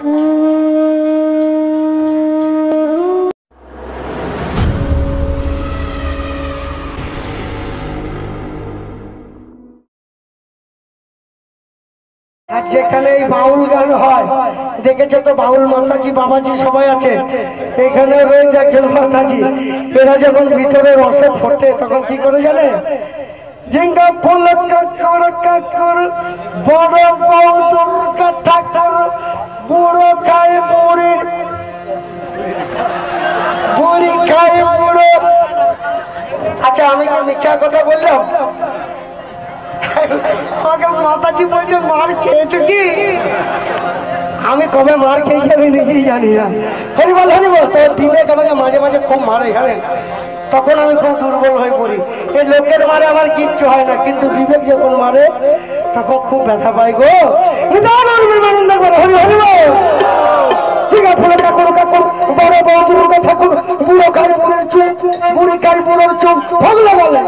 যেখানে এই বাউল গান হয় দেখেছো তো, বাউল মাতাজি বাবাজি সবাই আছে, এখানে রয়েছে একজন মাতাজি। এরা যখন ভিতরে রসে ফোটে তখন কি করে জানে? জিঙ্গা ফুল কাকুর বড় বউ দুর্গা ঠাকুর বুড়ো খায় বুড়ি, বুড়ি খায় বুড়ো। আচ্ছা আমি কি মিথ্যা কথা বললাম? আমাকে মাতাজি বলছে মার খেয়েছো কি? আমি কবে মার খেয়েছি আমি নিজেই জানি না। হরিবল হরিবল। তোর বিবেক আমাকে মাঝে মাঝে খুব মারে, জানেন, তখন আমি খুব দুর্বল হয়ে পড়ি। এই লোকের মারে আমার কিচ্ছু হয় না, কিন্তু বিবেক যখন মারে তখন খুব ব্যথা পাই গো। ঠিক আছে, ঠাকুর কাকুর বড় বড় দুর্গা ঠাকুর বুড়ো খাই বুড়োর চুপ, বুড়ি খাই বুড়োর চুপ, ভগলা বলে।